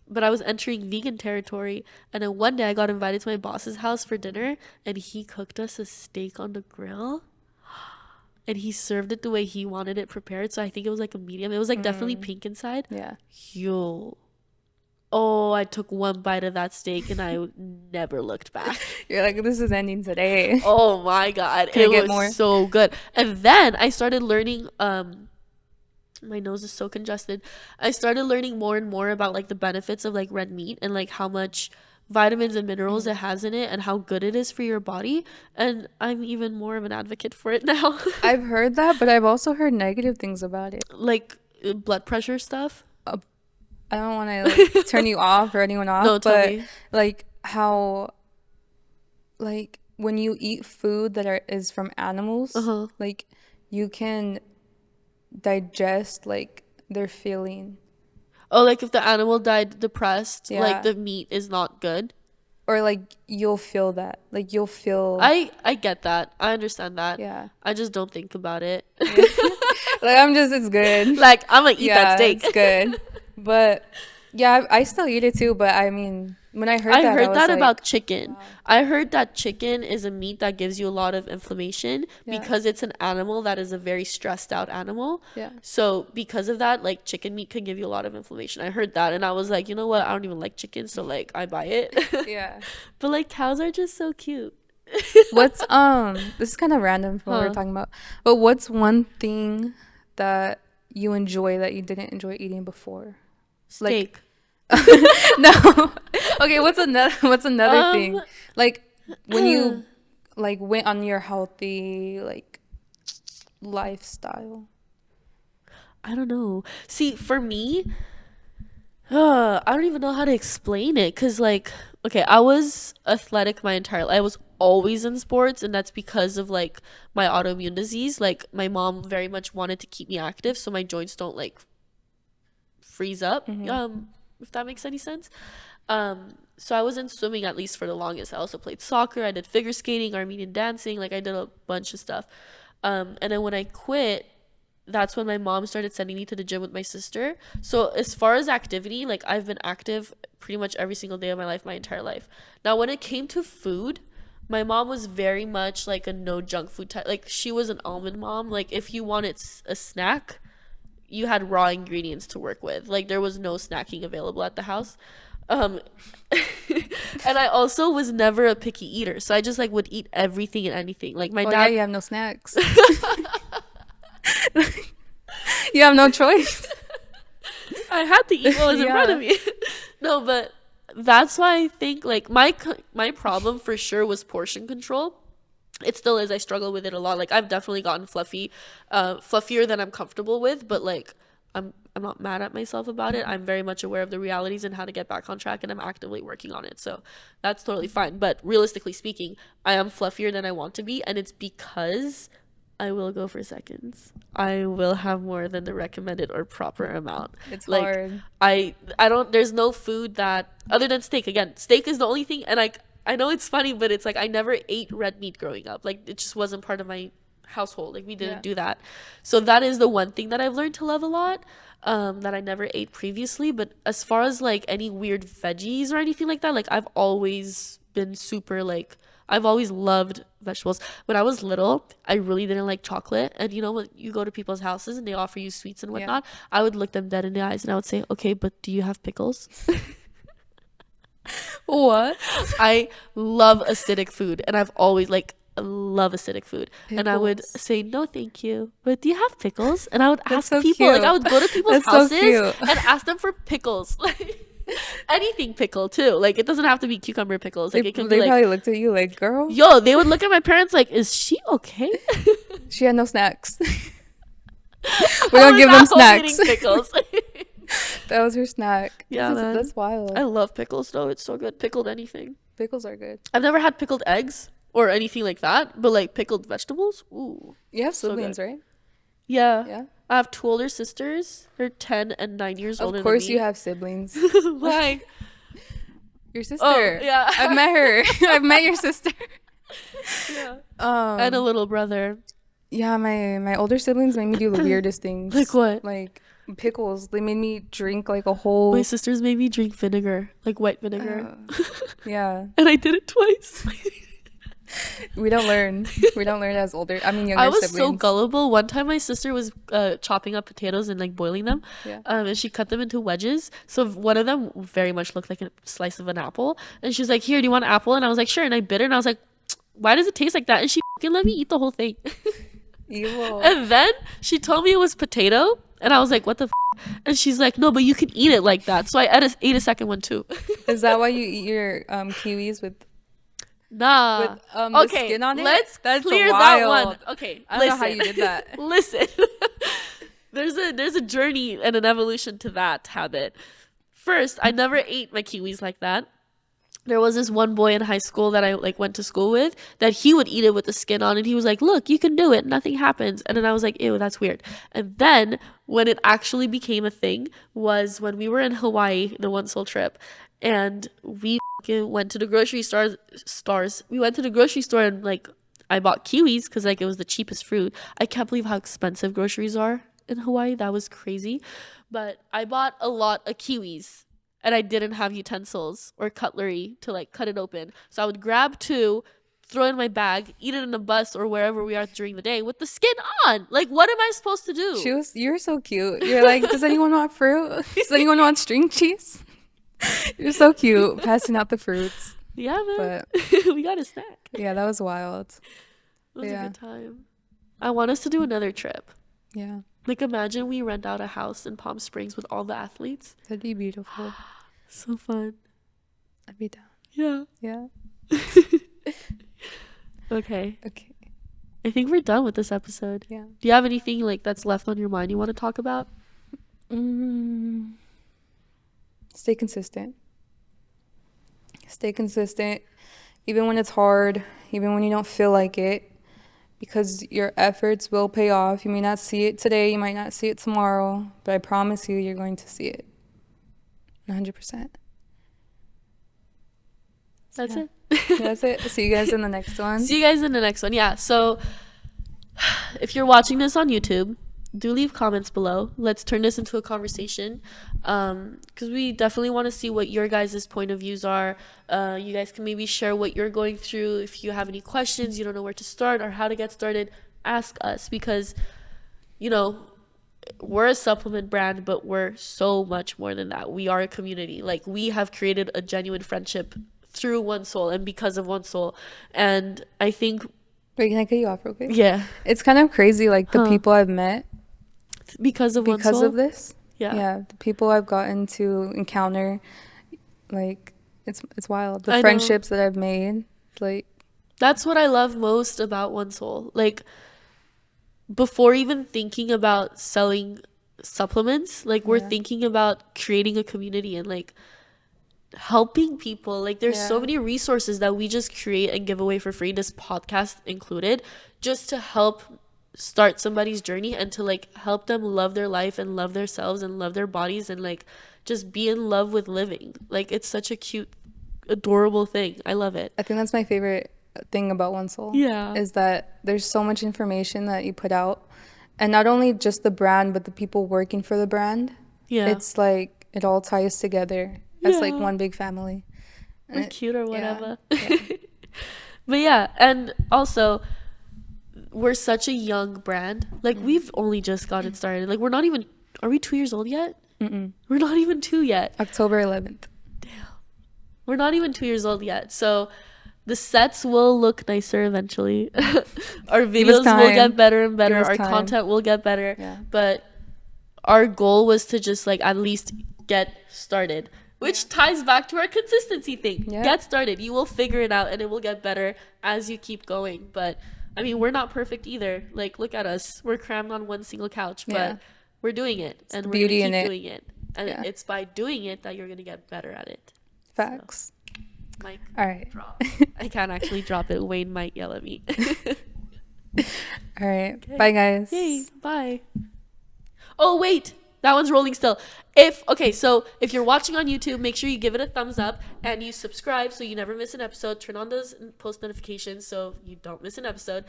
But I was entering vegan territory, and then one day I got invited to my boss's house for dinner, and he cooked us a steak on the grill, and he served it the way he wanted it prepared. So I think it was like a medium. It was like definitely pink inside. Yeah. Yo. Oh, I took one bite of that steak and I never looked back. You're like, this is ending today. Oh my god, Can I it get was more? so good. And then I started learning. My nose is so congested. I started learning more and more about like the benefits of like red meat and like how much vitamins and minerals it has in it and how good it is for your body. And I'm even more of an advocate for it now. I've heard that, but I've also heard negative things about it. Like blood pressure stuff. I don't want to like turn you off or anyone off, No, tell but me. like how, like when you eat food that is from animals, like you can digest like their feeling, Oh, like if the animal died depressed, Yeah. like the meat is not good. or like you'll feel that, like you'll feel, I get that. I understand that. yeah. I just don't think about it. Like it's good. Like I'm gonna eat that steak. It's good. But yeah, I still eat it too. But I mean, when I heard I that, heard was that like, about chicken. I heard that chicken is a meat that gives you a lot of inflammation Yeah. because it's an animal that is a very stressed out animal. Yeah. So because of that, like chicken meat can give you a lot of inflammation. I heard that and I was like, you know what? I don't even like chicken, so like I buy it. Yeah. But like cows are just so cute. What's this is kind of random from what we're talking about, but what's one thing that you enjoy that you didn't enjoy eating before? Steak. No. Okay, what's another thing? Like when you like went on your healthy like lifestyle. I don't know. See, for me, I don't even know how to explain it because, like, okay, I was athletic my entire life. I was always in sports, and that's because of like my autoimmune disease. Like, my mom very much wanted to keep me active so my joints don't like freeze up. If that makes any sense. So I was in swimming at least for the longest. I also played soccer. I did figure skating, Armenian dancing. Like, I did a bunch of stuff. And then when I quit, that's when my mom started sending me to the gym with my sister. So as far as activity, like I've been active pretty much every single day of my life, my entire life. Now, when it came to food, my mom was very much like a no junk food type. Like she was an almond mom. Like if you wanted a snack, you had raw ingredients to work with. Like there was no snacking available at the house. And I also was never a picky eater. So I just like would eat everything and anything. Like my Oh dad yeah, you have no snacks. You have no choice. I had to eat what was in front of Yeah. me. No, but that's why I think like my problem for sure was portion control. It still is. I struggle with it a lot. Like I've definitely gotten fluffier than I'm comfortable with, but like I'm not mad at myself about it. I'm very much aware of the realities and how to get back on track, and I'm actively working on it. So that's totally fine. But realistically speaking, I am fluffier than I want to be, and it's because I will go for seconds. I will have more than the recommended or proper amount. It's Like hard. I don't, there's no food that other than steak. Again, steak is the only thing, and I know it's funny, but it's like I never ate red meat growing up. Like it just wasn't part of my household. Like we didn't Yeah. do that. So that is the one thing that I've learned to love a lot, that I never ate previously. But as far as like any weird veggies or anything like that, like I've always been super like I've always loved vegetables. When I was little, I really didn't like chocolate. And you know, when you go to people's houses and they offer you sweets and Yeah. whatnot, I would look them dead in the eyes and I would say, okay, but do you have pickles? What? I love acidic food, and I've always like love acidic food. And I would Pickles. say no, thank you. But do you have pickles? And I would That's ask so people, like I cute. would go to people's That's so houses cute. and ask them for pickles, like anything pickle too. Like it doesn't have to be cucumber pickles. Like They, it can they be like, probably looked at you like, girl, yo. They would look at my parents like, is she okay? she had no snacks. We I don't was give at them home snacks. eating pickles. That was her snack. Yeah, man. That's wild. I love pickles though. It's so good. Pickled anything. Pickles are good. I've never had pickled eggs or anything like that, but like pickled vegetables, ooh. You have So siblings, good. right? Yeah. Yeah. I have two older sisters. They're 10 and 9 years older Of than course me. you have siblings. Like, Your sister. oh, yeah. I've met her. I've met your sister. Yeah. And a little brother. Yeah, my older siblings made me do the weirdest things. Like what? Like pickles. They made me drink like a whole. My sisters made me drink vinegar, like white vinegar. Yeah. And I did it twice. We don't learn. We don't learn as older. I mean, younger I was so siblings. gullible. One time my sister was chopping up potatoes and like boiling them. Yeah. And she cut them into wedges. So one of them very much looked like a slice of an apple. And she was like, here, do you want an apple? And I was like, sure. And I bit it and I was like, why does it taste like that? And she fucking let me eat the whole thing. Evil. And then she told me it was potato. And I was like, what the And she's like, no, but you can eat it like that. So I ate a second one too. Is that why you eat your kiwis with Nah. the Okay, skin on it? let's That's clear that wild. one. Okay, I don't know how you did that. Listen. There's a journey and an evolution to that habit. First, I never ate my kiwis like that. There was this one boy in high school that I like went to school with that he would eat it with the skin on, and he was like, look, you can do it, nothing happens. And then I was like, ew, that's weird. And then when it actually became a thing was when we were in Hawaii, the one soul trip, and we went to the grocery stores. We went to the grocery store and like I bought kiwis because like it was the cheapest fruit. I can't believe how expensive groceries are in Hawaii. That was crazy. But I bought a lot of kiwis and I didn't have utensils or cutlery to like cut it open. So I would grab two, throw it in my bag, eat it in the bus or wherever we are during the day with the skin on. Like, what am I supposed to do? You're so cute. You're like, does anyone want fruit? Does anyone want string cheese? You're so cute, passing out the fruits. Yeah, man. But We got a snack. yeah, that was wild. It was Yeah. a good time. I want us to do another trip. Yeah, Like, imagine we rent out a house in Palm Springs with all the athletes. that'd be beautiful. So fun. I'd be down. Yeah. Yeah. Okay. Okay. I think we're done with this episode. Yeah. Do you have anything like that's left on your mind you want to talk about? Stay consistent. Stay consistent, even when it's hard, even when you don't feel like it, because your efforts will pay off. You may not see it today, you might not see it tomorrow, but I promise you, you're going to see it. 100%. That's Yeah. it. That's it. See you guys in the next one. See you guys in the next one. Yeah. So if you're watching this on YouTube, do leave comments below. Let's turn this into a conversation, because we definitely want to see what your guys' point of views are. You guys can maybe share what you're going through. If you have any questions, you don't know where to start or how to get started, ask us, because you know we're a supplement brand, but we're so much more than that. We are a community. Like, we have created a genuine friendship through One Soul and because of One Soul. And I think, Wait, can I cut you off real quick? yeah, It's kind of crazy, like the Huh. people I've met because of One because Soul. of this. Yeah, the people I've gotten to encounter, like it's wild. The I know. friendships that I've made, like That's what I love most about One Soul. Like, before even thinking about selling supplements, like, we're Yeah. thinking about creating a community and like helping people. Like, there's so Yeah. many resources that we just create and give away for free, this podcast included, just to help start somebody's journey and to like help them love their life and love themselves and love their bodies and like just be in love with living. Like, it's such a cute, adorable thing. I love it. I think that's my favorite thing about One Soul. Yeah. Is that there's so much information that you put out, and not only just the brand, but the people working for the brand. Yeah. It's like it all ties together as like Yeah. one big family. And We're cute or whatever. Yeah. But yeah, and also we're such a young brand. Like, we've only just gotten started. Like, we're not even, are we 2 years old yet? Mm-mm. We're not even 2 yet. October 11th. We're not even 2 years old yet. So the sets will look nicer eventually. Our Give us videos will time. get better and better. Give us Our time. content will get better. Yeah. But our goal was to just like at least get started, which ties back to our consistency thing. Yeah. Get started. You will figure it out and it will get better as you keep going. But I mean, we're not perfect either. Like, look at us. We're crammed on one single couch, but Yeah. we're doing it and the we're beauty going to in keep it. doing it. And Yeah. it's by doing it that you're going to get better at it. Facts. Mic All right. drop. I can't actually drop it. Wayne might yell at me. All right. Okay. Bye, guys. Yay. Bye. Oh, wait. That one's rolling still. So if you're watching on YouTube, make sure you give it a thumbs up and you subscribe so you never miss an episode. Turn on those post notifications so you don't miss an episode.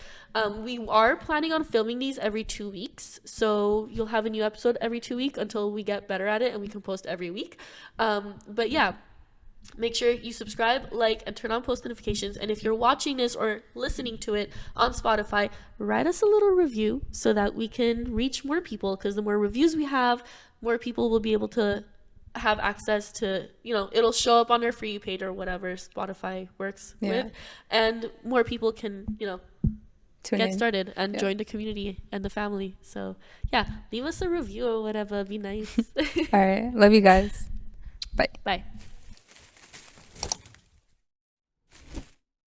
We are planning on filming these every 2 weeks. So you'll have a new episode every 2 weeks until we get better at it and we can post every week. But yeah. Make sure you subscribe, like, and turn on post notifications. And if you're watching this or listening to it on Spotify, write us a little review so that we can reach more people. Because the more reviews we have, more people will be able to have access to, it'll show up on their For You page or whatever Spotify works with. And more people can, Tune get in. started and Yeah. join the community and the family. So, yeah, leave us a review or whatever. Be nice. All right. Love you guys. Bye. Bye.